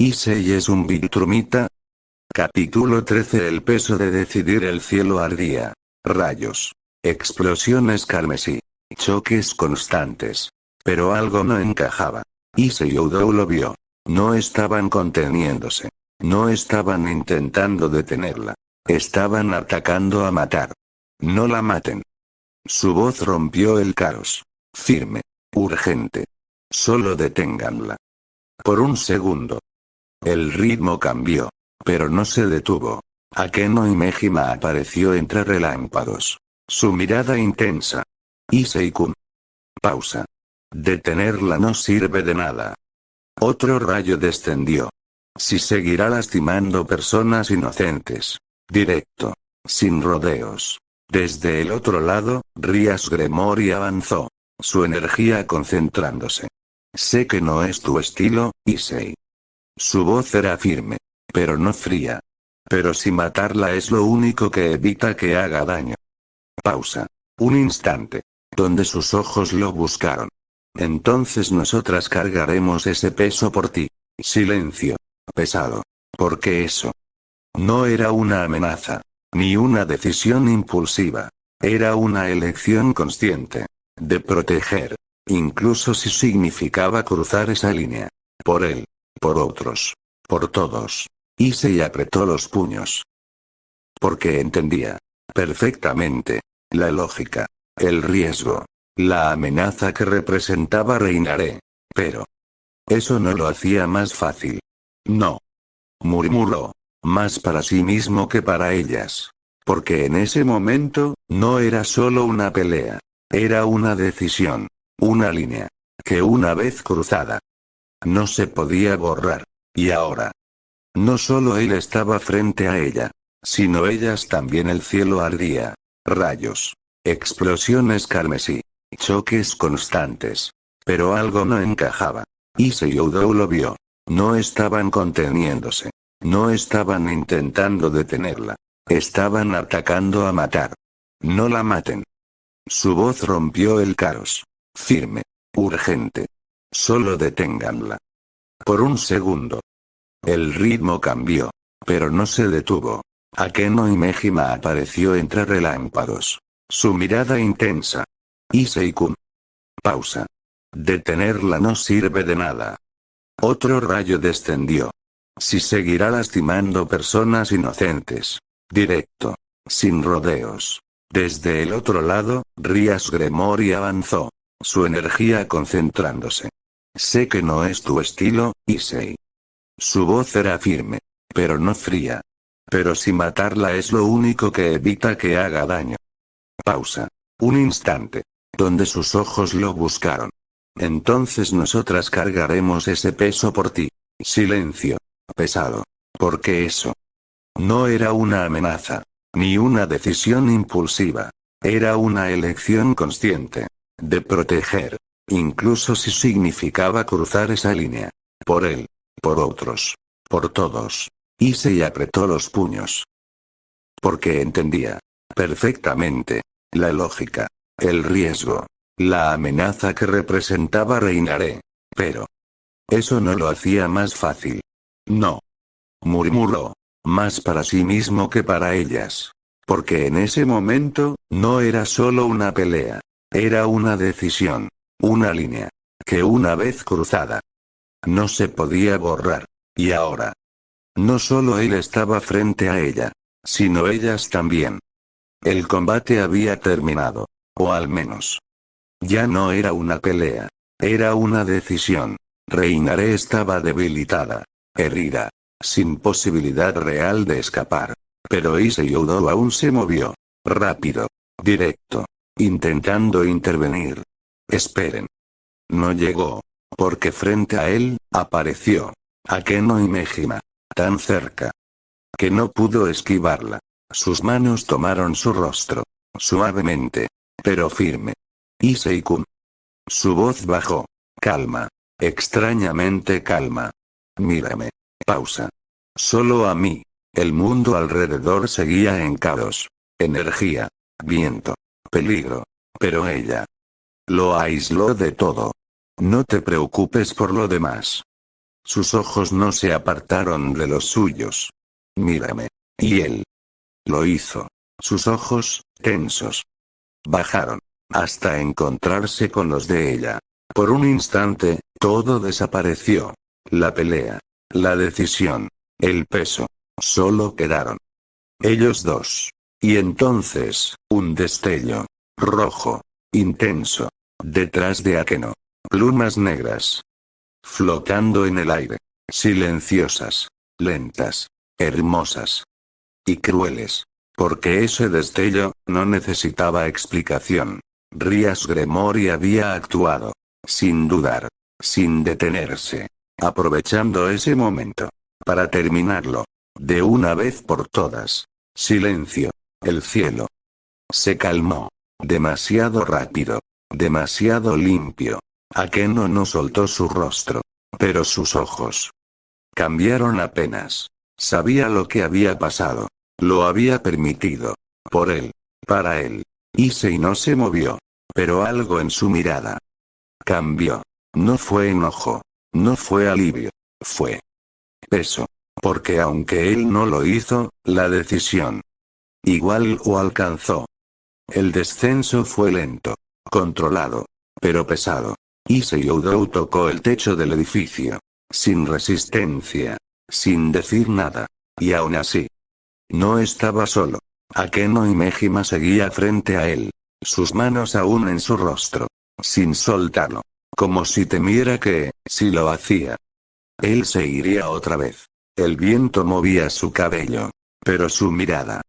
Issei es un Viltrumita. Capítulo 13. El peso de decidir. El cielo ardía. Rayos. Explosiones carmesí. Choques constantes. Pero algo no encajaba. Issei Oudou lo vio. No estaban conteniéndose. No estaban intentando detenerla. Estaban atacando a matar. No la maten. Su voz rompió el caos. Firme. Urgente. Solo deténganla. Por un segundo. El ritmo cambió. Pero no se detuvo. Akeno Himejima apareció entre relámpagos. Su mirada intensa. Issei-kun. Pausa. Detenerla no sirve de nada. Otro rayo descendió. Si seguirá lastimando personas inocentes. Directo. Sin rodeos. Desde el otro lado, Rias Gremori avanzó. Su energía concentrándose. Sé que no es tu estilo, Issei. Su voz era firme. Pero no fría. Pero si matarla es lo único que evita que haga daño. Pausa. Un instante. Donde sus ojos lo buscaron. Entonces nosotras cargaremos ese peso por ti. Silencio. Pesado. Porque eso no era una amenaza. Ni una decisión impulsiva. Era una elección consciente. De proteger. Incluso si significaba cruzar esa línea. Por él. Por otros. Por todos. Issei apretó los puños. Porque entendía. Perfectamente. La lógica. El riesgo. La amenaza que representaba Reinaré. Pero eso no lo hacía más fácil. No. Murmuró. Más para sí mismo que para ellas. Porque en ese momento, no era solo una pelea. Era una decisión. Una línea. Que una vez cruzada. No se podía borrar. Y ahora. No solo él estaba frente a ella. Sino ellas también. El cielo ardía. Rayos. Explosiones carmesí. Choques constantes. Pero algo no encajaba. Issei Oudou lo vio. No estaban conteniéndose. No estaban intentando detenerla. Estaban atacando a matar. No la maten. Su voz rompió el caos. Firme. Urgente. Solo deténganla. Por un segundo. El ritmo cambió. Pero no se detuvo. Akeno Himejima apareció entre relámpagos. Su mirada intensa. Issei-kun. Pausa. Detenerla no sirve de nada. Otro rayo descendió. Si seguirá lastimando personas inocentes. Directo. Sin rodeos. Desde el otro lado, Rias Gremori avanzó. Su energía concentrándose. Sé que no es tu estilo, Issei. Su voz era firme. Pero no fría. Pero si matarla es lo único que evita que haga daño. Pausa. Un instante. Donde sus ojos lo buscaron. Entonces nosotras cargaremos ese peso por ti. Silencio. Pesado. Porque eso no era una amenaza. Ni una decisión impulsiva. Era una elección consciente. De proteger. Incluso si significaba cruzar esa línea. Por él. Por otros. Por todos. Issei apretó los puños. Porque entendía. Perfectamente. La lógica. El riesgo. La amenaza que representaba Reinaré. Pero eso no lo hacía más fácil. No. Murmuró. Más para sí mismo que para ellas. Porque en ese momento, no era solo una pelea. Era una decisión. Una línea. Que una vez cruzada. No se podía borrar. Y ahora. No solo él estaba frente a ella. Sino ellas también. El combate había terminado. O al menos. Ya no era una pelea. Era una decisión. Reinaré estaba debilitada. Herida. Sin posibilidad real de escapar. Pero Issei Oudou aún se movió. Rápido. Directo. Intentando intervenir. Esperen. No llegó. Porque frente a él, apareció Akeno Himejima. Tan cerca. Que no pudo esquivarla. Sus manos tomaron su rostro. Suavemente. Pero firme. Issei-kun. Su voz bajó. Calma. Extrañamente calma. Mírame. Pausa. Solo a mí. El mundo alrededor seguía en caos. Energía. Viento. Peligro. Pero ella lo aisló de todo. No te preocupes por lo demás. Sus ojos no se apartaron de los suyos. Mírame. Y él lo hizo. Sus ojos, tensos, bajaron, hasta encontrarse con los de ella. Por un instante, todo desapareció. La pelea, la decisión, el peso. Solo quedaron ellos dos. Y entonces, un destello rojo, intenso, detrás de Akeno. Plumas negras, flotando en el aire, silenciosas, lentas, hermosas y crueles. Porque ese destello no necesitaba explicación. Rías Gremory había actuado, sin dudar, sin detenerse, aprovechando ese momento, para terminarlo, de una vez por todas. Silencio. El cielo se calmó. Demasiado rápido. Demasiado limpio. Akeno no soltó su rostro. Pero sus ojos cambiaron apenas. Sabía lo que había pasado. Lo había permitido. Por él. Para él. Issei no se movió. Pero algo en su mirada cambió. No fue enojo. No fue alivio. Fue peso. Porque aunque él no lo hizo, la decisión igual lo alcanzó. El descenso fue lento. Controlado. Pero pesado. Issei Oudou tocó el techo del edificio. Sin resistencia. Sin decir nada. Y aún así, no estaba solo. Akeno y Mejima seguía frente a él. Sus manos aún en su rostro. Sin soltarlo. Como si temiera que, si lo hacía, él se iría otra vez. El viento movía su cabello. Pero su mirada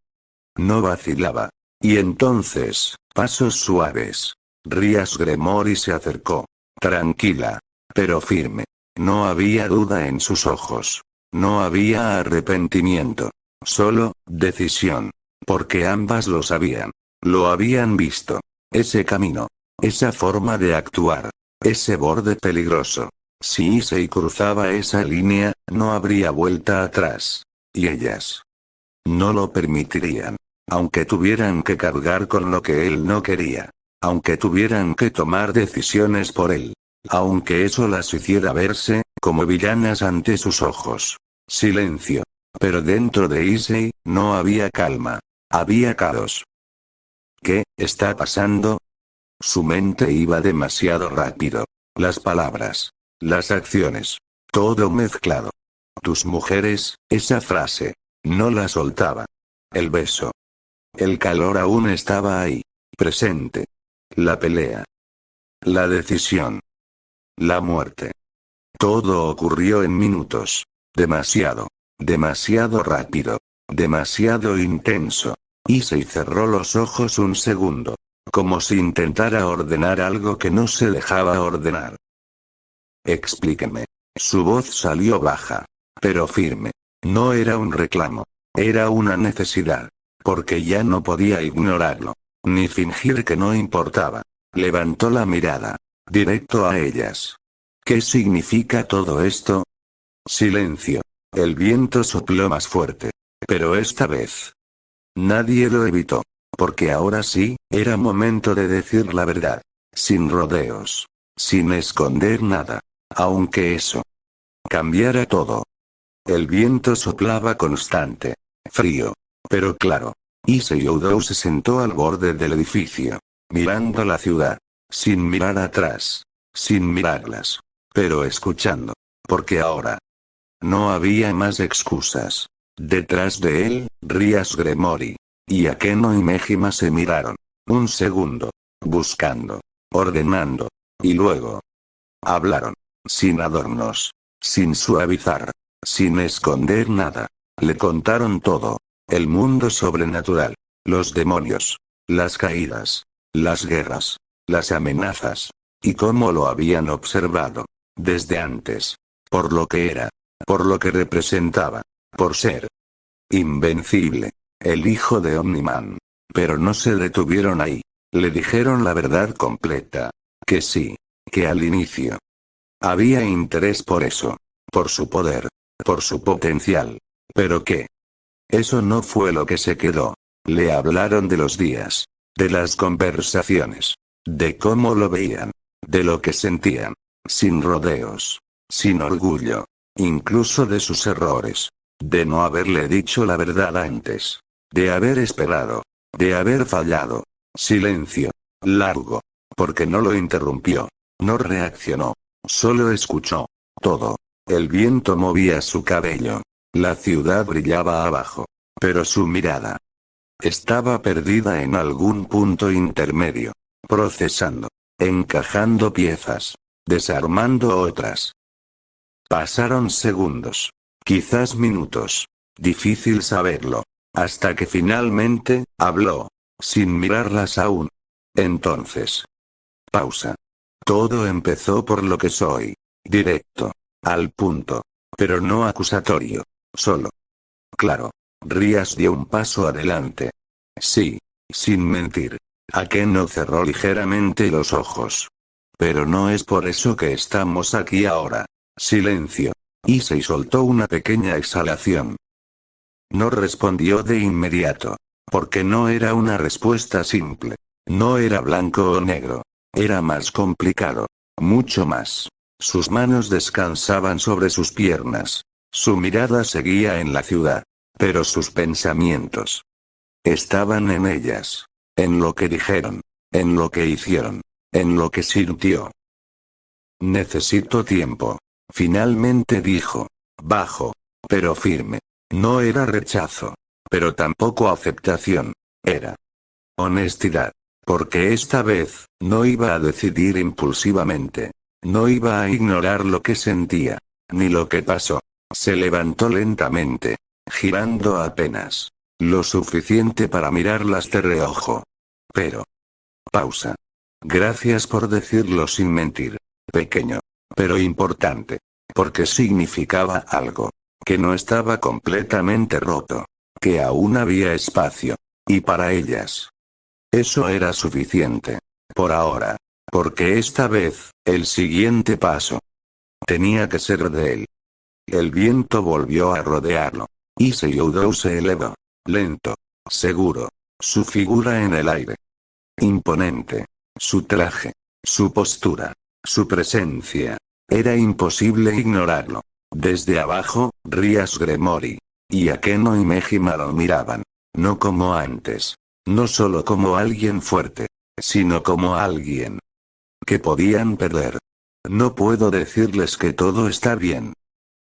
no vacilaba. Y entonces, pasos suaves. Rías Gremory se acercó. Tranquila. Pero firme. No había duda en sus ojos. No había arrepentimiento. Solo, decisión. Porque ambas lo sabían. Lo habían visto. Ese camino. Esa forma de actuar. Ese borde peligroso. Si Issei cruzaba esa línea, no habría vuelta atrás. Y ellas no lo permitirían. Aunque tuvieran que cargar con lo que él no quería. Aunque tuvieran que tomar decisiones por él. Aunque eso las hiciera verse, como villanas ante sus ojos. Silencio. Pero dentro de Issei, no había calma. Había caos. ¿Qué está pasando? Su mente iba demasiado rápido. Las palabras. Las acciones. Todo mezclado. Tus mujeres, esa frase. No la soltaba. El beso. El calor aún estaba ahí. Presente. La pelea. La decisión. La muerte. Todo ocurrió en minutos. Demasiado. Demasiado rápido. Demasiado intenso. Issei cerró los ojos un segundo. Como si intentara ordenar algo que no se dejaba ordenar. Explíqueme. Su voz salió baja. Pero firme. No era un reclamo. Era una necesidad. Porque ya no podía ignorarlo. Ni fingir que no importaba. Levantó la mirada. Directo a ellas. ¿Qué significa todo esto? Silencio. El viento sopló más fuerte. Pero esta vez nadie lo evitó. Porque ahora sí, era momento de decir la verdad. Sin rodeos. Sin esconder nada. Aunque eso cambiara todo. El viento soplaba constante. Frío. Pero claro. Issei Oudou se sentó al borde del edificio. Mirando la ciudad. Sin mirar atrás. Sin mirarlas. Pero escuchando. Porque ahora no había más excusas. Detrás de él, Rías Gremory y Akeno y Mejima se miraron. Un segundo. Buscando. Ordenando. Y luego hablaron. Sin adornos. Sin suavizar. Sin esconder nada. Le contaron todo. El mundo sobrenatural. Los demonios. Las caídas. Las guerras. Las amenazas. Y cómo lo habían observado. Desde antes. Por lo que era. Por lo que representaba. Por ser invencible. El hijo de Omniman. Pero no se detuvieron ahí. Le dijeron la verdad completa. Que sí. Que al inicio había interés por eso. Por su poder. Por su potencial. Pero que eso no fue lo que se quedó. Le hablaron de los días. De las conversaciones. De cómo lo veían. De lo que sentían. Sin rodeos. Sin orgullo. incluso de sus errores, de no haberle dicho la verdad antes, de haber esperado, de haber fallado. Silencio. Largo. Porque no lo interrumpió, no reaccionó, solo escuchó. Todo. El viento movía su cabello. La ciudad brillaba abajo. Pero su mirada estaba perdida en algún punto intermedio. Procesando. Encajando piezas. Desarmando otras. Pasaron segundos. Quizás minutos. Difícil saberlo. Hasta que finalmente, habló. Sin mirarlas aún. Entonces. Pausa. Todo empezó por lo que soy. Directo. Al punto. Pero no acusatorio. Solo. Claro. Rías dio un paso adelante. Sí. Sin mentir. Akeno cerró ligeramente los ojos. Pero no es por eso que estamos aquí ahora. Silencio. Issei soltó una pequeña exhalación. No respondió de inmediato. Porque no era una respuesta simple. No era blanco o negro. Era más complicado. Mucho más. Sus manos descansaban sobre sus piernas. Su mirada seguía en la ciudad. Pero sus pensamientos estaban en ellas. En lo que dijeron. En lo que hicieron. En lo que sintió. Necesito tiempo. Finalmente dijo. Bajo. Pero firme. No era rechazo. Pero tampoco aceptación. Era honestidad. Porque esta vez, no iba a decidir impulsivamente. No iba a ignorar lo que sentía. Ni lo que pasó. Se levantó lentamente. Girando apenas lo suficiente para mirarlas de reojo. Pero. Pausa. Gracias por decirlo sin mentir. Pequeño. Pero importante. Porque significaba algo. Que no estaba completamente roto. Que aún había espacio. Y para ellas. Eso era suficiente. Por ahora. Porque esta vez, el siguiente paso tenía que ser de él. El viento volvió a rodearlo. Issei Oudou se elevó. Lento. Seguro. Su figura en el aire. Imponente. Su traje. Su postura. Su presencia. Era imposible ignorarlo. Desde abajo, Rías Gremory y Akeno y Mejima lo miraban. No como antes. No solo como alguien fuerte. Sino como alguien que podían perder. No puedo decirles que todo está bien.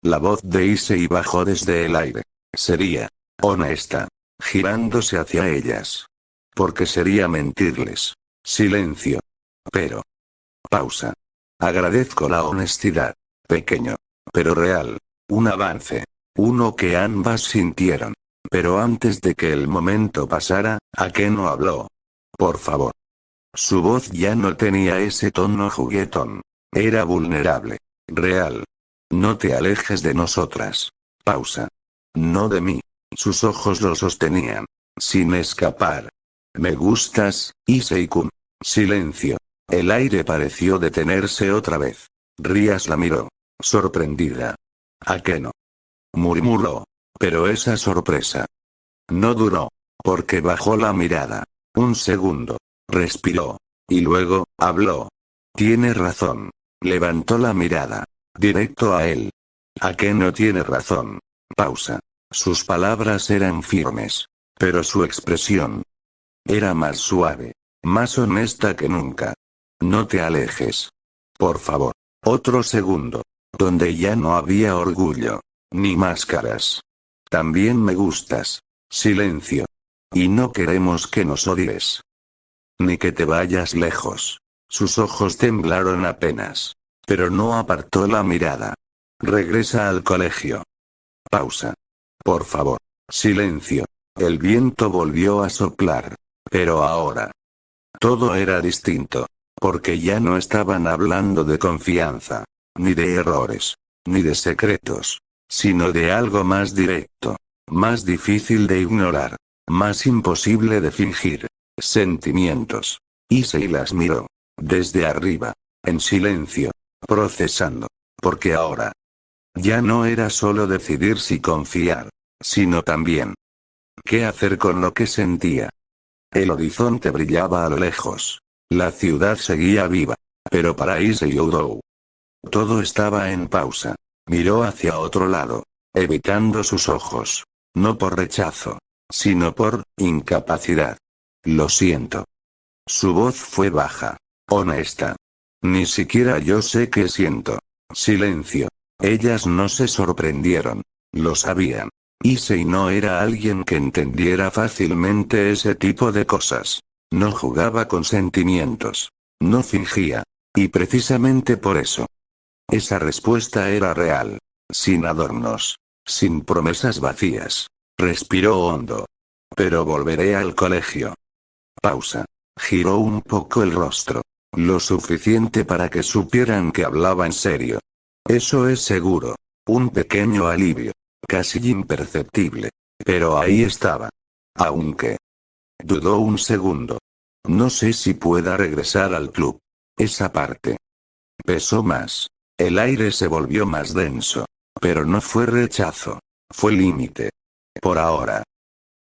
La voz de Issei bajó desde el aire. Sería honesta. Girándose hacia ellas. Porque sería mentirles. Silencio. Pero. Pausa. Agradezco la honestidad. Pequeño. Pero real. Un avance. Uno que ambas sintieron. Pero antes de que el momento pasara, Akeno habló. Por favor. Su voz ya no tenía ese tono juguetón. Era vulnerable. Real. No te alejes de nosotras. Pausa. No de mí. Sus ojos lo sostenían. Sin escapar. Me gustas, Issei-kun. Silencio. El aire pareció detenerse otra vez. Rías la miró. Sorprendida. Akeno. Murmuró. Pero esa sorpresa no duró. Porque bajó la mirada. Un segundo. Respiró. Y luego, habló. Tiene razón. Levantó la mirada. Directo a él. Akeno tiene razón. Pausa. Sus palabras eran firmes. Pero su expresión era más suave. Más honesta que nunca. No te alejes. Por favor. Otro segundo. Donde ya no había orgullo. Ni máscaras. También me gustas. Silencio. Y no queremos que nos odies. Ni que te vayas lejos. Sus ojos temblaron apenas. Pero no apartó la mirada. Regresa al colegio. Pausa. Por favor. Silencio. El viento volvió a soplar. Pero ahora. Todo era distinto. Porque ya no estaban hablando de confianza. Ni de errores. Ni de secretos. Sino de algo más directo. Más difícil de ignorar. Más imposible de fingir. Sentimientos. Issei las miró. Desde arriba. En silencio. Procesando. Porque ahora. Ya no era solo decidir si confiar. Sino también. ¿Qué hacer con lo que sentía? El horizonte brillaba a lo lejos. La ciudad seguía viva. Pero para Issei Oudou. Todo estaba en pausa. Miró hacia otro lado, evitando sus ojos. No por rechazo, sino por incapacidad. Lo siento. Su voz fue baja, honesta. Ni siquiera yo sé qué siento. Silencio. Ellas no se sorprendieron. Lo sabían. Issei no era alguien que entendiera fácilmente ese tipo de cosas. No jugaba con sentimientos. No fingía. Y precisamente por eso. Esa respuesta era real. Sin adornos. Sin promesas vacías. Respiró hondo. Pero volveré al colegio. Pausa. Giró un poco el rostro. Lo suficiente para que supieran que hablaba en serio. Eso es seguro. Un pequeño alivio. Casi imperceptible. Pero ahí estaba. Aunque. Dudó un segundo. No sé si pueda regresar al club. Esa parte. Pesó más. El aire se volvió más denso. Pero no fue rechazo. Fue límite. Por ahora.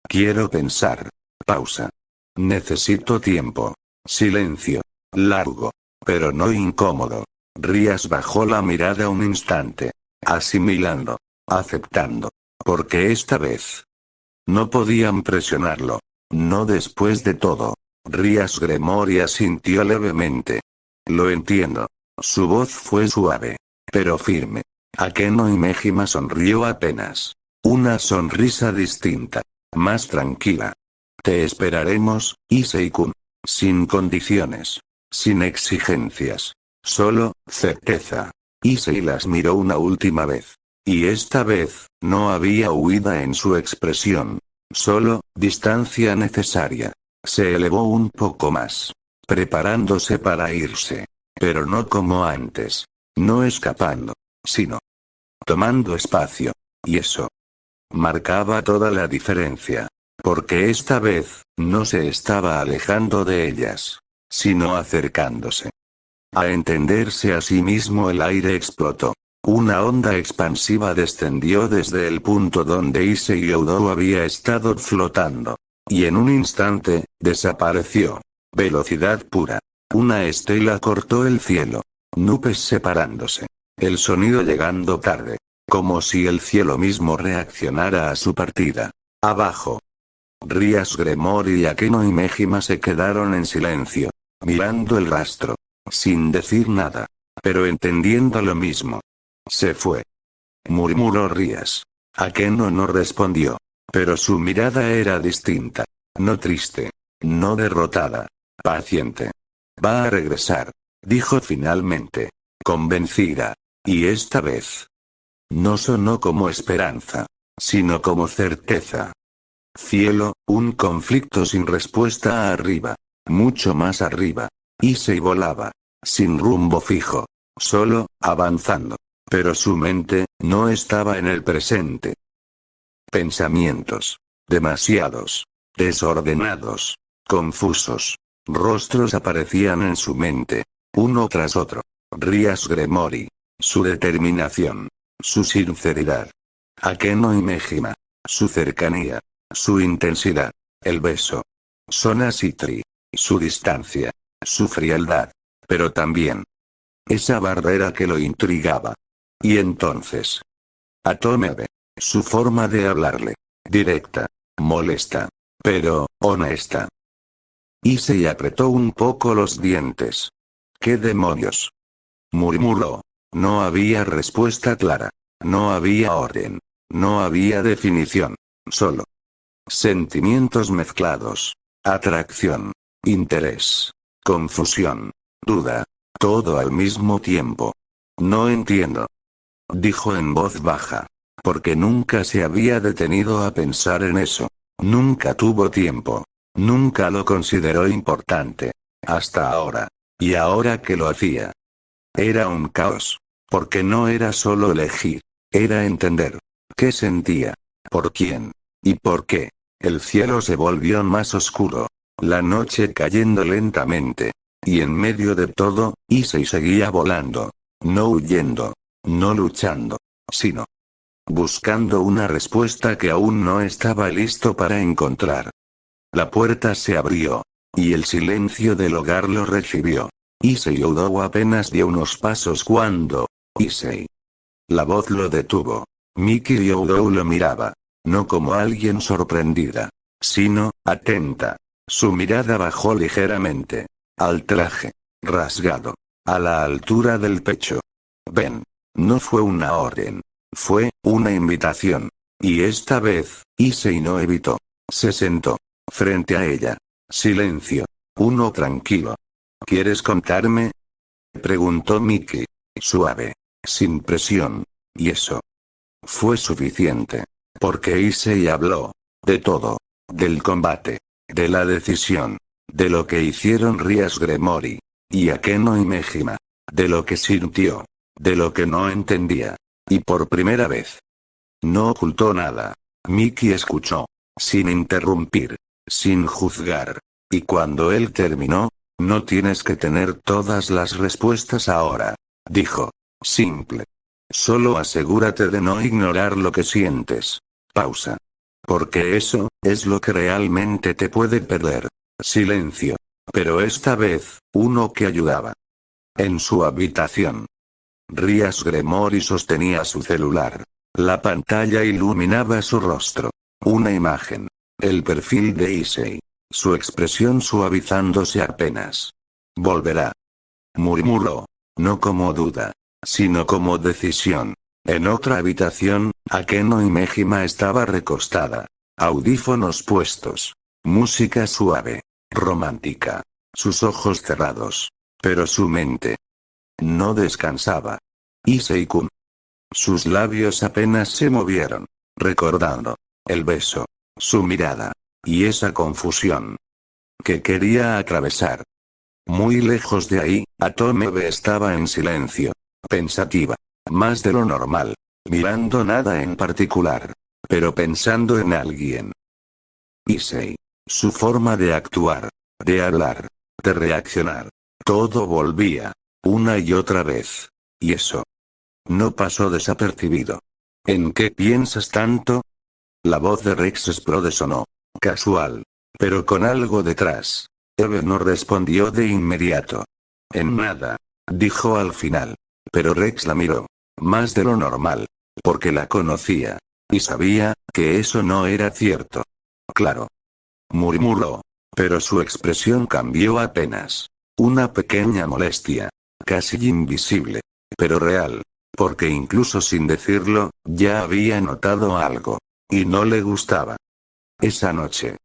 Quiero pensar. Pausa. Necesito tiempo. Silencio. Largo. Pero no incómodo. Rías bajó la mirada un instante. Asimilando. Aceptando. Porque esta vez. No podían presionarlo. No después de todo. Rías Gremory asintió levemente. Lo entiendo. Su voz fue suave. Pero firme. Akeno Himejima sonrió apenas. Una sonrisa distinta. Más tranquila. Te esperaremos, Issei-kun. Sin condiciones. Sin exigencias. Solo, certeza. Issei las miró una última vez. Y esta vez, no había huida en su expresión. Solo, distancia necesaria. Se elevó un poco más. Preparándose para irse. Pero no como antes. No escapando. Sino. Tomando espacio. Y eso. Marcaba toda la diferencia. Porque esta vez, no se estaba alejando de ellas. Sino acercándose. A entenderse a sí mismo el aire explotó. Una onda expansiva descendió desde el punto donde Issei Oudou había estado flotando. Y en un instante, desapareció. Velocidad pura. Una estela cortó el cielo. Nubes separándose. El sonido llegando tarde. Como si el cielo mismo reaccionara a su partida. Abajo. Rías Gremory y Akeno Himejima se quedaron en silencio. Mirando el rastro. Sin decir nada. Pero entendiendo lo mismo. Se fue. Murmuró Rías. Akeno no respondió. Pero su mirada era distinta. No triste. No derrotada. Paciente. Va a regresar. Dijo finalmente. Convencida. Y esta vez. No sonó como esperanza. Sino como certeza. Cielo, un conflicto sin respuesta arriba. Mucho más arriba. Issei volaba. Sin rumbo fijo. Solo, avanzando. Pero su mente, no estaba en el presente. Pensamientos. Demasiados. Desordenados. Confusos. Rostros aparecían en su mente. Uno tras otro. Rías Gremory. Su determinación. Su sinceridad. Akeno Himejima. Su cercanía. Su intensidad. El beso. Sona Citri. Su distancia. Su frialdad. Pero también. Esa barrera que lo intrigaba. Y entonces. Atomebe. Su forma de hablarle. Directa. Molesta. Pero, honesta. Issei apretó un poco los dientes. ¿Qué demonios? Murmuró. No había respuesta clara. No había orden. No había definición. Solo. Sentimientos mezclados. Atracción. Interés. Confusión. Duda. Todo al mismo tiempo. No entiendo. Dijo en voz baja. Porque nunca se había detenido a pensar en eso. Nunca tuvo tiempo. Nunca lo consideró importante. Hasta ahora. Y ahora que lo hacía. Era un caos. Porque no era solo elegir. Era entender. ¿Qué sentía? ¿Por quién? ¿Y por qué? El cielo se volvió más oscuro. La noche cayendo lentamente. Y en medio de todo, Issei seguía volando. No huyendo. No luchando. Sino. Buscando una respuesta que aún no estaba listo para encontrar. La puerta se abrió. Y el silencio del hogar lo recibió. Issei Oudou apenas dio unos pasos cuando. Issei. La voz lo detuvo. Miki Ryūdou lo miraba. No como alguien sorprendida, sino, atenta. Su mirada bajó ligeramente. Al traje. Rasgado. A la altura del pecho. Ven. No fue una orden. Fue una invitación. Y esta vez, Issei no evitó. Se sentó. Frente a ella. Silencio. Uno tranquilo. ¿Quieres contarme? Preguntó Miki. Suave. Sin presión. Y eso. Fue suficiente. Porque Issei habló. De todo. Del combate. De la decisión. De lo que hicieron Rias Gremory. Y Akeno y Mejima. De lo que sintió. De lo que no entendía. Y por primera vez. No ocultó nada. Miki escuchó. Sin interrumpir. Sin juzgar. Y cuando él terminó, no tienes que tener todas las respuestas ahora. Dijo. Simple. Solo asegúrate de no ignorar lo que sientes. Pausa. Porque eso, es lo que realmente te puede perder. Silencio. Pero esta vez, uno que ayudaba. En su habitación. Rias Gremory sostenía su celular. La pantalla iluminaba su rostro. Una imagen. El perfil de Issei. Su expresión suavizándose apenas. Volverá. Murmuró. No como duda. Sino como decisión. En otra habitación, Akeno y Mejima estaba recostada. Audífonos puestos. Música suave. Romántica. Sus ojos cerrados. Pero su mente. No descansaba. Issei-kun. Sus labios apenas se movieron. Recordando. El beso. Su mirada. Y esa confusión. Que quería atravesar. Muy lejos de ahí, Atomebe estaba en silencio. Pensativa. Más de lo normal. Mirando nada en particular. Pero pensando en alguien. Issei. Su forma de actuar. De hablar. De reaccionar. Todo volvía. Una y otra vez. Y eso. No pasó desapercibido. ¿En qué piensas tanto? La voz de Rex Sprode sonó. Casual. Pero con algo detrás. Eve no respondió de inmediato. En nada. Dijo al final. Pero Rex la miró. Más de lo normal. Porque la conocía. Y sabía, que eso no era cierto. Claro. Murmuró. Pero su expresión cambió apenas. Una pequeña molestia. Casi invisible. Pero real. Porque incluso sin decirlo, ya había notado algo. Y no le gustaba. Esa noche.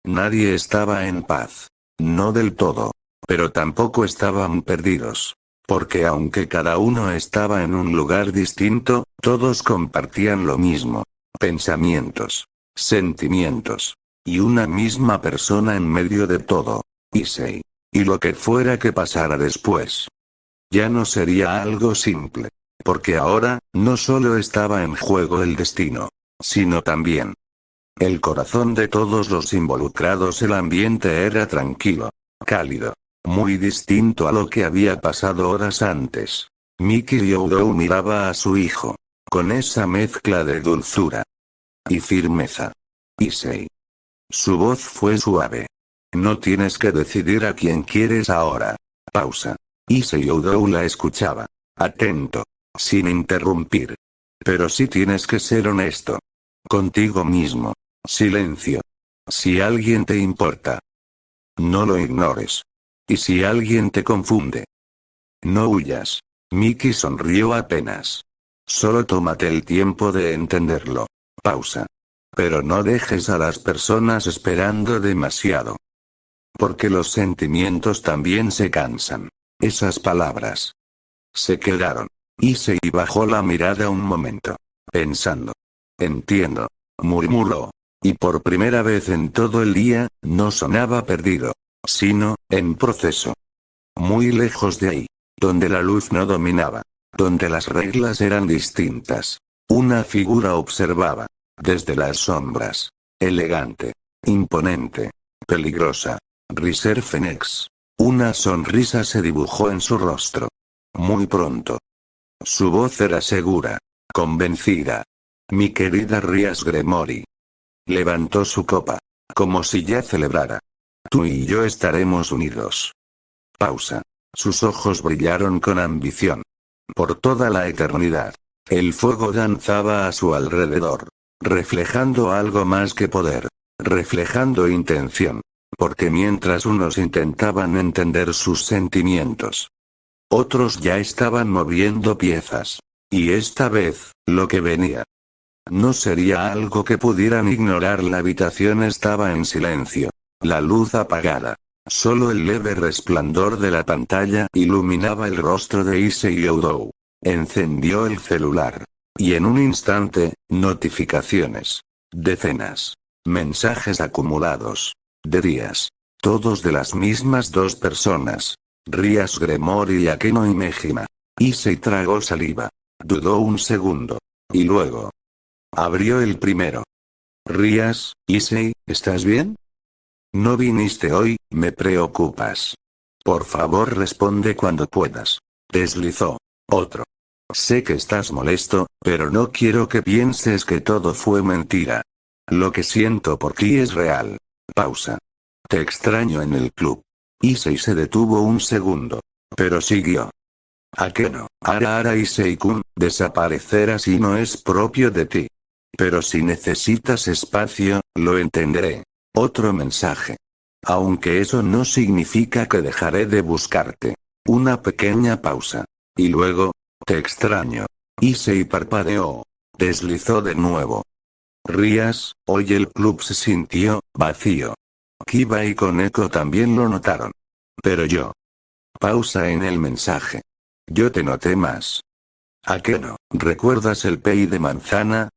Nadie estaba en paz. No del todo. Pero tampoco estaban perdidos. Porque aunque cada uno estaba en un lugar distinto, todos compartían lo mismo. Pensamientos. Sentimientos. Y una misma persona en medio de todo. Issei. Y lo que fuera que pasara después. Ya no sería algo simple. Porque ahora, no solo estaba en juego el destino. Sino también. El corazón de todos los involucrados. El ambiente era tranquilo. Cálido. Muy distinto a lo que había pasado horas antes. Miki Ryūdou miraba a su hijo. Con esa mezcla de dulzura. Y firmeza. Issei. Su voz fue suave. No tienes que decidir a quién quieres ahora. Pausa. Issei Ryūdou la escuchaba. Atento. Sin interrumpir. Pero sí tienes que ser honesto. Contigo mismo. Silencio. Si alguien te importa. No lo ignores. Y si alguien te confunde. No huyas. Miki sonrió apenas. Solo tómate el tiempo de entenderlo. Pausa. Pero no dejes a las personas esperando demasiado. Porque los sentimientos también se cansan. Esas palabras. Se quedaron. Issei bajó la mirada un momento. Pensando. Entiendo. Murmuró. Y por primera vez en todo el día, no sonaba perdido. Sino, en proceso. Muy lejos de ahí. Donde la luz no dominaba. Donde las reglas eran distintas. Una figura observaba. Desde las sombras. Elegante. Imponente. Peligrosa. Riser Phoenix. Una sonrisa se dibujó en su rostro. Muy pronto. Su voz era segura. Convencida. Mi querida Rias Gremory. Levantó su copa. Como si ya celebrara. Tú y yo estaremos unidos. Pausa. Sus ojos brillaron con ambición. Por toda la eternidad. El fuego danzaba a su alrededor, reflejando algo más que poder, reflejando intención. Porque mientras unos intentaban entender sus sentimientos, otros ya estaban moviendo piezas. Y esta vez, lo que venía no sería algo que pudieran ignorar. La habitación estaba en silencio. La luz apagada. Solo el leve resplandor de la pantalla iluminaba el rostro de Issei Oudou. Encendió el celular. Y en un instante, notificaciones. Decenas. Mensajes acumulados. De días. Todos de las mismas dos personas. Rías Gremory y Akeno Imejima. Issei tragó saliva. Dudó un segundo. Y luego abrió el primero. Rías, Issei, ¿estás bien? No viniste hoy, me preocupas. Por favor responde cuando puedas. Deslizó. Otro. Sé que estás molesto, pero no quiero que pienses que todo fue mentira. Lo que siento por ti es real. Pausa. Te extraño en el club. Issei se detuvo un segundo. Pero siguió. Akeno, Ara Issei-kun, desaparecer así no es propio de ti. Pero si necesitas espacio, lo entenderé. Otro mensaje. Aunque eso no significa que dejaré de buscarte. Una pequeña pausa. Y luego, te extraño. Issei parpadeó. Deslizó de nuevo. Rías, hoy el club se sintió vacío. Kiba y Koneko también lo notaron. Pero yo. Pausa en el mensaje. Yo te noté más. Akeno, ¿recuerdas el pay de manzana?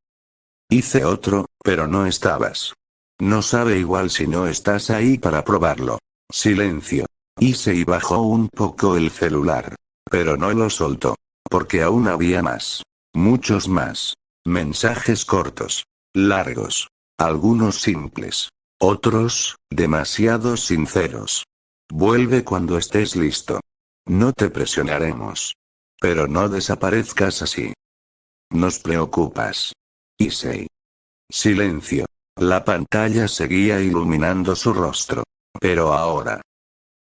Hice otro, pero no estabas. No sabe igual si no estás ahí para probarlo. Silencio. Issei bajó un poco el celular. Pero no lo soltó. Porque aún había más. Muchos más. Mensajes cortos. Largos. Algunos simples. Otros, demasiado sinceros. Vuelve cuando estés listo. No te presionaremos. Pero no desaparezcas así. Nos preocupas. Issei. Silencio. La pantalla seguía iluminando su rostro. Pero ahora.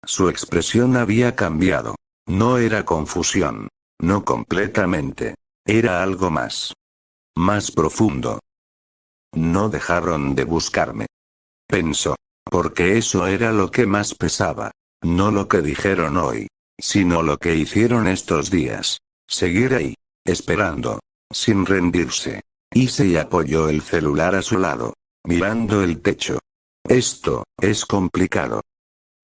Su expresión había cambiado. No era confusión. No completamente. Era algo más. Más profundo. No dejaron de buscarme. Pensó. Porque eso era lo que más pesaba. No lo que dijeron hoy. Sino lo que hicieron estos días. Seguir ahí. Esperando. Sin rendirse. Issei apoyó el celular a su lado. Mirando el techo. Esto, es complicado.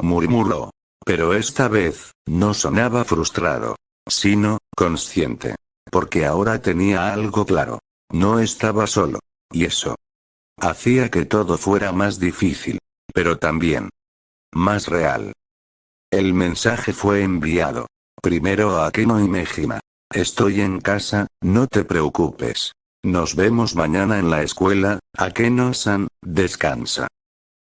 Murmuró. Pero esta vez, no sonaba frustrado. Sino, consciente. Porque ahora tenía algo claro. No estaba solo. Y eso hacía que todo fuera más difícil. Pero también más real. El mensaje fue enviado. Primero a Akeno Imejima. Estoy en casa, no te preocupes. Nos vemos mañana en la escuela, Akeno-san, descansa.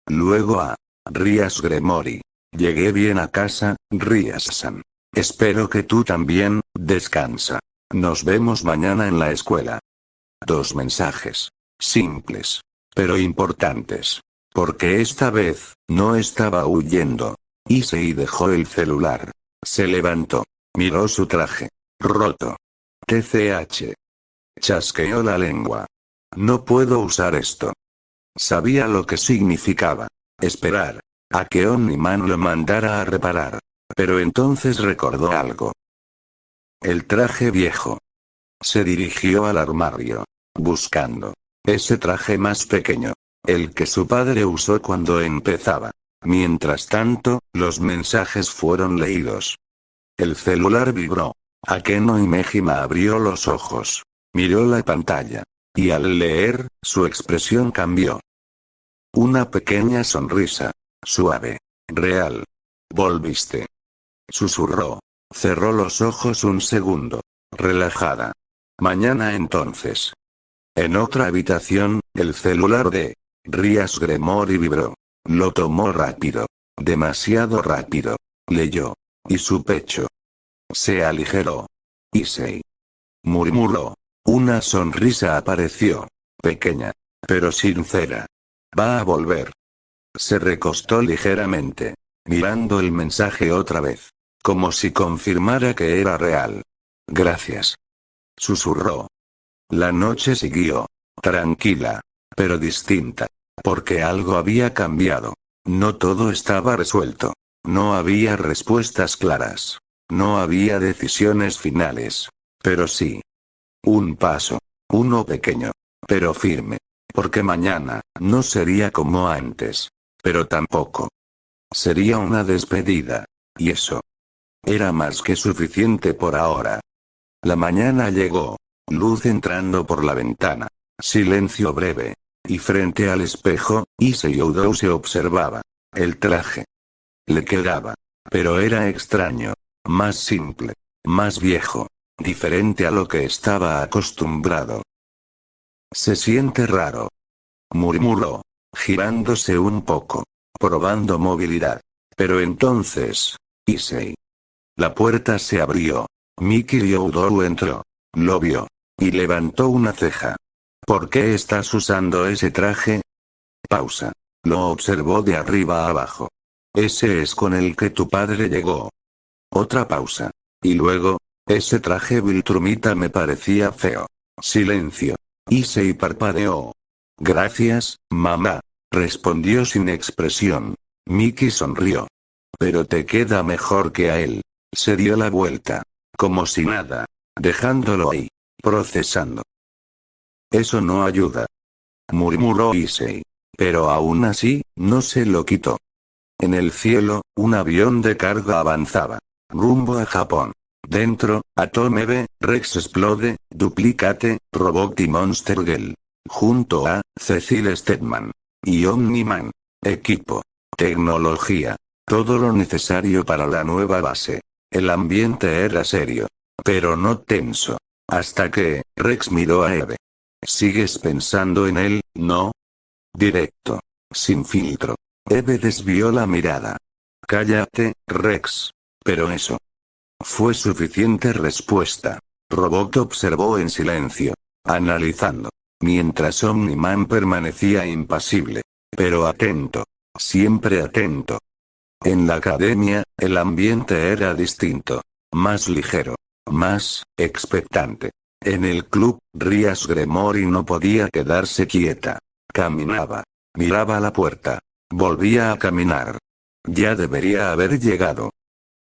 Luego a Rías Gremory. Llegué bien a casa, Rías-san. Espero que tú también, descansa. Nos vemos mañana en la escuela. Dos mensajes. Simples. Pero importantes. Porque esta vez, no estaba huyendo. Issei dejó el celular. Se levantó. Miró su traje. Roto. TCH. Chasqueó la lengua. No puedo usar esto. Sabía lo que significaba. Esperar. A que Oniman lo mandara a reparar. Pero entonces recordó algo. El traje viejo. Se dirigió al armario. Buscando. Ese traje más pequeño. El que su padre usó cuando empezaba. Mientras tanto, los mensajes fueron leídos. El celular vibró. Akeno Imejima abrió los ojos. Miró la pantalla. Y al leer, su expresión cambió. Una pequeña sonrisa. Suave. Real. Volviste. Susurró. Cerró los ojos un segundo. Relajada. Mañana entonces. En otra habitación, el celular de Rías Gremory vibró. Lo tomó rápido. Demasiado rápido. Leyó. Y su pecho se aligeró. Issei. Murmuró. Una sonrisa apareció. Pequeña. Pero sincera. Va a volver. Se recostó ligeramente. Mirando el mensaje otra vez. Como si confirmara que era real. Gracias. Susurró. La noche siguió. Tranquila. Pero distinta. Porque algo había cambiado. No todo estaba resuelto. No había respuestas claras. No había decisiones finales. Pero sí. Un paso. Uno pequeño. Pero firme. Porque mañana no sería como antes. Pero tampoco sería una despedida. Y eso era más que suficiente por ahora. La mañana llegó. Luz entrando por la ventana. Silencio breve. Y frente al espejo, Issei Oudou se observaba. El traje le quedaba. Pero era extraño. Más simple. Más viejo. Diferente a lo que estaba acostumbrado. Se siente raro. Murmuró. Girándose un poco. Probando movilidad. Pero entonces. Issei. La puerta se abrió. Miki Oudou entró. Lo vio. Y levantó una ceja. ¿Por qué estás usando ese traje? Pausa. Lo observó de arriba a abajo. Ese es con el que tu padre llegó. Otra pausa. Y luego, ese traje Viltrumita me parecía feo. Silencio. Issei parpadeó. Gracias, mamá. Respondió sin expresión. Miki sonrió. Pero te queda mejor que a él. Se dio la vuelta. Como si nada. Dejándolo ahí. Procesando. Eso no ayuda. Murmuró Issei. Pero aún así, no se lo quitó. En el cielo, un avión de carga avanzaba. Rumbo a Japón. Dentro, Atomebe, Rex Explode, Duplicate, Robot y Monster Girl. Junto a Cecil Stedman. Y Omni-Man. Equipo. Tecnología. Todo lo necesario para la nueva base. El ambiente era serio. Pero no tenso. Hasta que, Rex miró a Eve. ¿Sigues pensando en él, no? Directo. Sin filtro. Eve desvió la mirada. Cállate, Rex. Pero eso fue suficiente respuesta. Robot observó en silencio. Analizando. Mientras Omni-Man permanecía impasible. Pero atento. Siempre atento. En la academia, el ambiente era distinto. Más ligero. Más expectante. En el club, Rias Gremory no podía quedarse quieta. Caminaba. Miraba la puerta. Volvía a caminar. Ya debería haber llegado.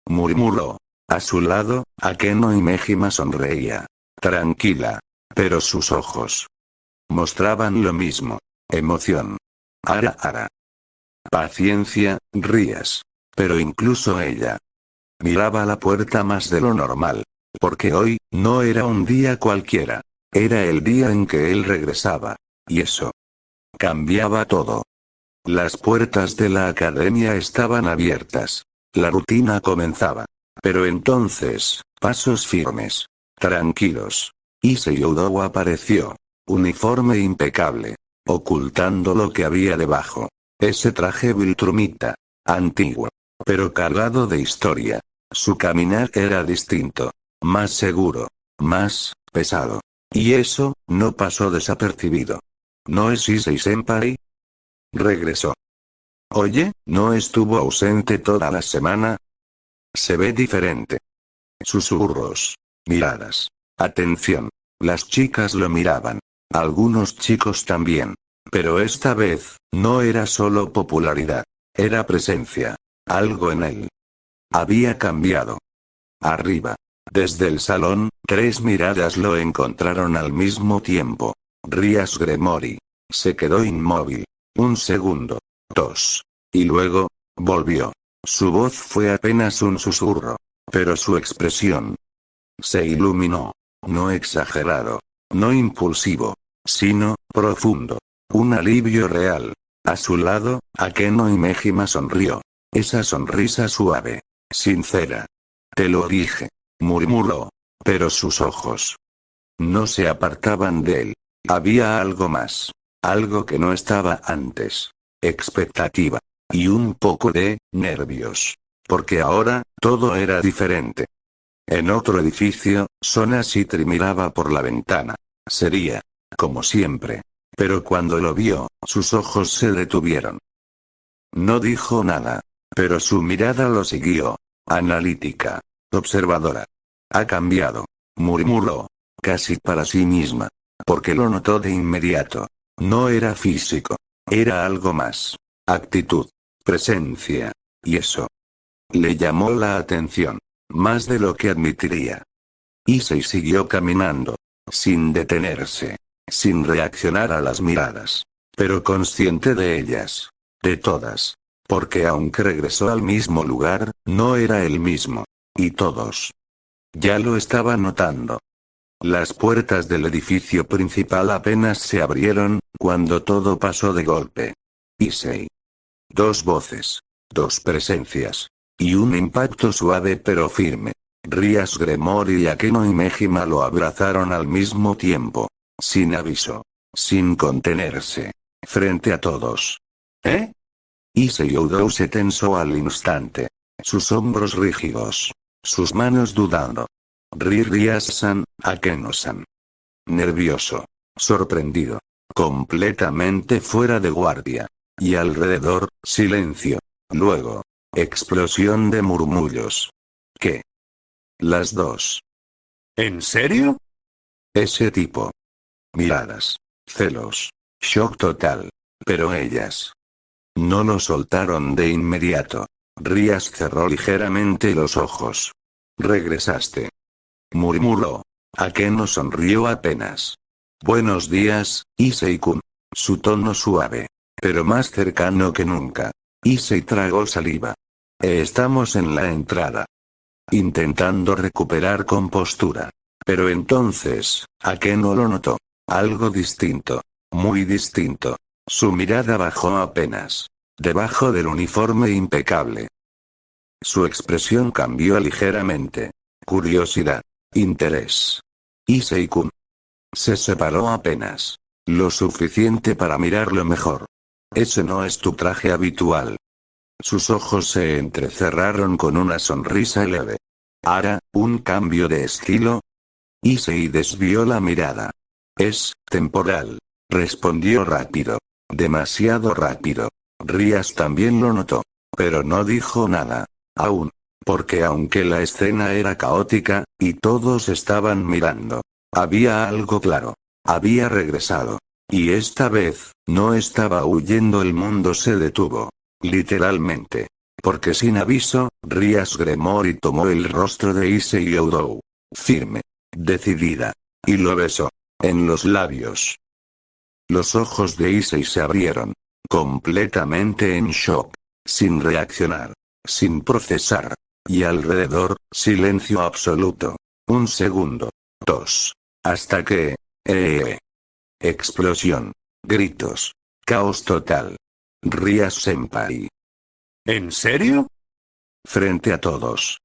Murmuró. A su lado, Akeno y Mejima sonreía. Tranquila. Pero sus ojos mostraban lo mismo. Emoción. Ara. Paciencia, Rias. Pero incluso ella miraba la puerta más de lo normal. Porque hoy, no era un día cualquiera. Era el día en que él regresaba. Y eso cambiaba todo. Las puertas de la academia estaban abiertas. La rutina comenzaba. Pero entonces, pasos firmes. Tranquilos. Issei Oudou apareció. Uniforme impecable. Ocultando lo que había debajo. Ese traje Viltrumita. Antiguo. Pero cargado de historia. Su caminar era distinto. Más seguro. Más pesado. Y eso, no pasó desapercibido. ¿No es Issei-senpai? Regresó. Oye, ¿no estuvo ausente toda la semana? Se ve diferente. Susurros. Miradas. Atención. Las chicas lo miraban. Algunos chicos también. Pero esta vez, no era solo popularidad. Era presencia. Algo en él había cambiado. Arriba. Desde el salón, 3 miradas lo encontraron al mismo tiempo. Rias Gremory se quedó inmóvil. 1 segundo. 2. Y luego, volvió. Su voz fue apenas un susurro. Pero su expresión se iluminó. No exagerado. No impulsivo. Sino, profundo. Un alivio real. A su lado, Akeno y Mejima sonrió. Esa sonrisa suave. Sincera. Te lo dije. Murmuró. Pero sus ojos no se apartaban de él. Había algo más. Algo que no estaba antes. Expectativa. Y un poco de nervios. Porque ahora, todo era diferente. En otro edificio, Sona Citri miraba por la ventana. Sería como siempre. Pero cuando lo vio, sus ojos se detuvieron. No dijo nada. Pero su mirada lo siguió. Analítica. Observadora. Ha cambiado. Murmuró. Casi para sí misma. porque lo notó de inmediato. No era físico. Era algo más. Actitud. Presencia. Y eso le llamó la atención. Más de lo que admitiría. Issei siguió caminando. Sin detenerse. Sin reaccionar a las miradas. Pero consciente de ellas. De todas. Porque aunque regresó al mismo lugar, no era el mismo. Y todos ya lo estaban notando. Las puertas del edificio principal apenas se abrieron, cuando todo pasó de golpe. Issei. Dos voces. Dos presencias. Y un impacto suave pero firme. Rías Gremory y Akeno y Mejima lo abrazaron al mismo tiempo. Sin aviso. Sin contenerse. Frente a todos. ¿Eh? Issei Oudou se tensó al instante. Sus hombros rígidos. Sus manos dudando. Rías-san, Akeno-san. Nervioso. Sorprendido. Completamente fuera de guardia. Y alrededor, silencio. Luego. Explosión de murmullos. ¿Qué? Las dos. ¿En serio? Ese tipo. Miradas. Celos. Shock total. Pero ellas no lo soltaron de inmediato. Rías cerró ligeramente los ojos. Regresaste. Murmuró. Akeno sonrió apenas. Buenos días, Issei-kun. Su tono suave. Pero más cercano que nunca. Issei tragó saliva. Estamos en la entrada. Intentando recuperar compostura. Pero entonces, Akeno lo notó. Algo distinto. Muy distinto. Su mirada bajó apenas. Debajo del uniforme impecable. Su expresión cambió ligeramente. Curiosidad. Interés. Issei-kun. Se separó apenas. Lo suficiente para mirarlo mejor. Ese no es tu traje habitual. Sus ojos se entrecerraron con una sonrisa leve. ¿Hará un cambio de estilo? Issei desvió la mirada. Es temporal. Respondió rápido. Demasiado rápido. Rías también lo notó. Pero no dijo nada. Aún. Porque aunque la escena era caótica, y todos estaban mirando, había algo claro. Había regresado. Y esta vez, no estaba huyendo, el mundo se detuvo. Literalmente. Porque sin aviso, Rías Gremory tomó el rostro de Issei Oudou. Firme. Decidida. Y lo besó. En los labios. Los ojos de Issei se abrieron. Completamente en shock. Sin reaccionar. Sin procesar. Y alrededor, silencio absoluto. Un segundo. Dos. Hasta que... Explosión. Gritos. Caos total. Rías Senpai. ¿En serio? Frente a todos.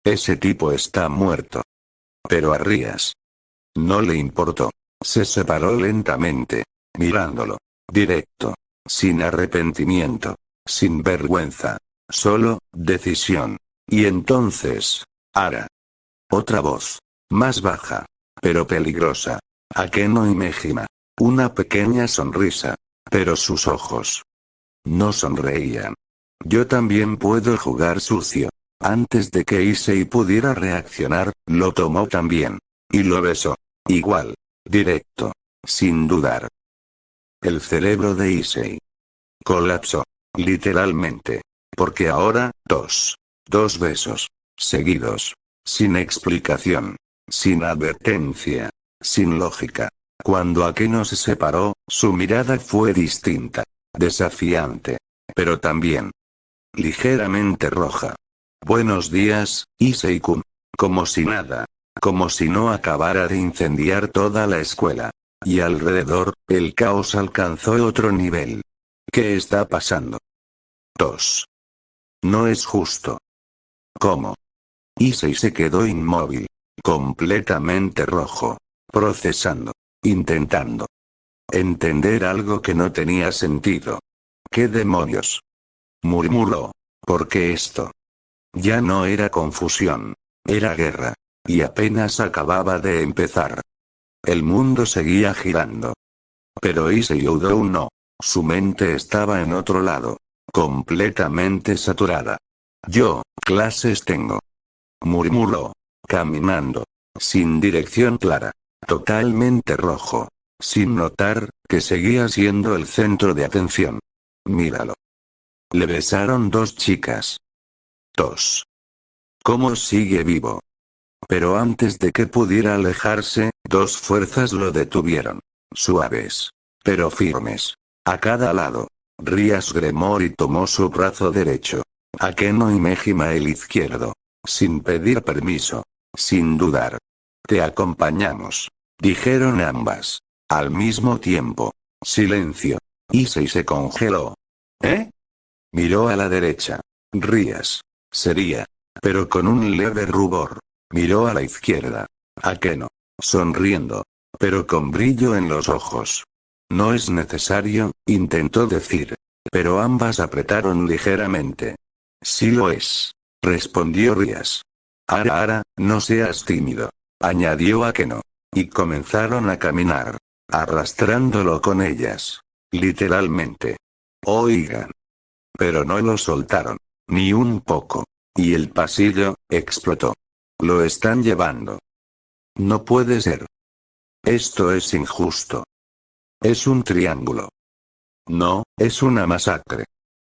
Ese tipo está muerto. Pero a Rías no le importó. Se separó lentamente. Mirándolo. Directo. Sin arrepentimiento. Sin vergüenza. Solo, decisión. Y entonces, Ara. Otra voz. Más baja. Pero peligrosa. Akeno y Mejima. Una pequeña sonrisa. Pero sus ojos no sonreían. Yo también puedo jugar sucio. Antes de que Issei pudiera reaccionar, lo tomó también. Y lo besó. Igual. Directo. Sin dudar. El cerebro de Issei colapsó. Literalmente. Porque ahora, dos besos. Seguidos. Sin explicación. Sin advertencia. Sin lógica. Cuando Akeno se separó, su mirada fue distinta. Desafiante. Pero también ligeramente roja. Buenos días, Issei-kun. Como si nada. Como si no acabara de incendiar toda la escuela. Y alrededor, el caos alcanzó otro nivel. ¿Qué está pasando? 2. No es justo. ¿Cómo? Issei se quedó inmóvil. Completamente rojo. Procesando. Intentando entender algo que no tenía sentido. ¿Qué demonios? Murmuró. Porque esto ya no era confusión. Era guerra. Y apenas acababa de empezar. El mundo seguía girando. Pero Issei Oudou no. Su mente estaba en otro lado. Completamente saturada. Yo, clases tengo. Murmuró. Caminando. Sin dirección clara. totalmente rojo, sin notar que seguía siendo el centro de atención. Míralo. Le besaron dos chicas. Tos. ¿Cómo sigue vivo? Pero antes de que pudiera alejarse, dos fuerzas lo detuvieron. Suaves, pero firmes. A cada lado. Rías Gremory tomó su brazo derecho. Akeno y Mejima el izquierdo. Sin pedir permiso. Sin dudar. Te acompañamos. Dijeron ambas. Al mismo tiempo. Silencio. Issei se congeló. ¿Eh? Miró a la derecha. Rías. Sería. Pero con un leve rubor. Miró a la izquierda. Akeno. Sonriendo. Pero con brillo en los ojos. No es necesario, intentó decir. Pero ambas apretaron ligeramente. Sí lo es. Respondió Rías. Ara, no seas tímido. Añadió Akeno. Y comenzaron a caminar. Arrastrándolo con ellas. Literalmente. Oigan. Pero no lo soltaron. Ni un poco. Y el pasillo, explotó. Lo están llevando. No puede ser. Esto es injusto. Es un triángulo. No, es una masacre.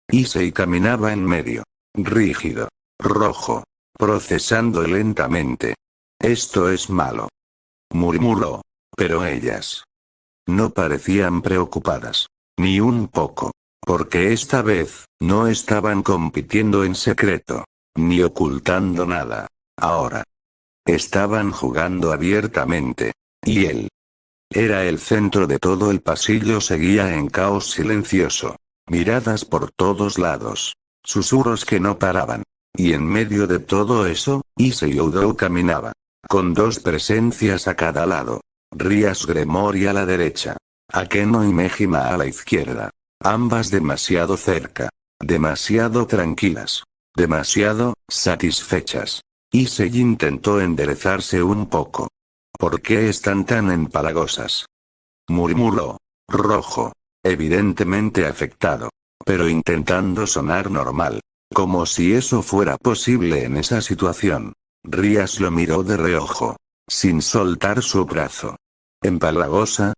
Issei caminaba en medio. Rígido. Rojo. Procesando lentamente. Esto es malo. Murmuró. Pero ellas. No parecían preocupadas. Ni un poco. Porque esta vez, no estaban compitiendo en secreto. Ni ocultando nada. Ahora. Estaban jugando abiertamente. Y él. Era el centro de todo el pasillo, seguía en caos silencioso. Miradas por todos lados. Susurros que no paraban. Y en medio de todo eso, Issei Oudou caminaba. Con dos presencias a cada lado. Rías Gremory a la derecha. Akeno y Mejima a la izquierda. Ambas demasiado cerca. Demasiado tranquilas. Demasiado satisfechas. Issei intentó enderezarse un poco. ¿Por qué están tan empalagosas? Murmuró. Rojo. Evidentemente afectado. Pero intentando sonar normal. Como si eso fuera posible en esa situación. Rías lo miró de reojo. Sin soltar su brazo. ¿Empalagosa?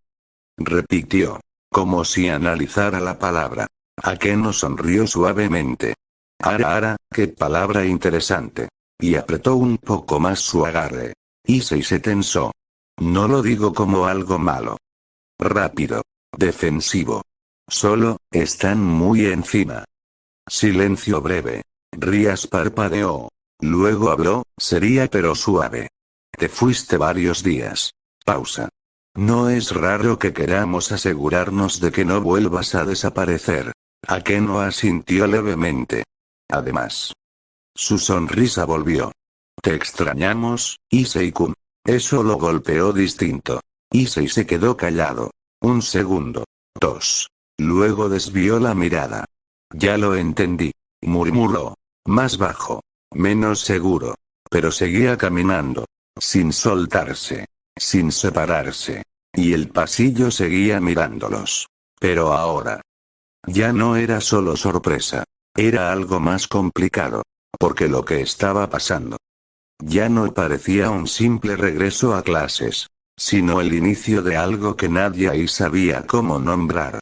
Repitió. Como si analizara la palabra. Akeno sonrió suavemente. Ara, qué palabra interesante. Y apretó un poco más su agarre. Issei se tensó. No lo digo como algo malo. Rápido. Defensivo. Solo, están muy encima. Silencio breve. Rías parpadeó. Luego habló, seria pero suave. Te fuiste varios días. Pausa. No es raro que queramos asegurarnos de que no vuelvas a desaparecer. Akeno asintió levemente. Además. Su sonrisa volvió. Te extrañamos, Issei-kun. Eso lo golpeó distinto. Issei se quedó callado. Un segundo. Dos. Luego desvió la mirada. Ya lo entendí. Murmuró. Más bajo. Menos seguro. Pero seguía caminando. Sin soltarse. Sin separarse. Y el pasillo seguía mirándolos. Pero ahora. Ya no era solo sorpresa. Era algo más complicado. Porque lo que estaba pasando. Ya no parecía un simple regreso a clases. Sino el inicio de algo que nadie ahí sabía cómo nombrar.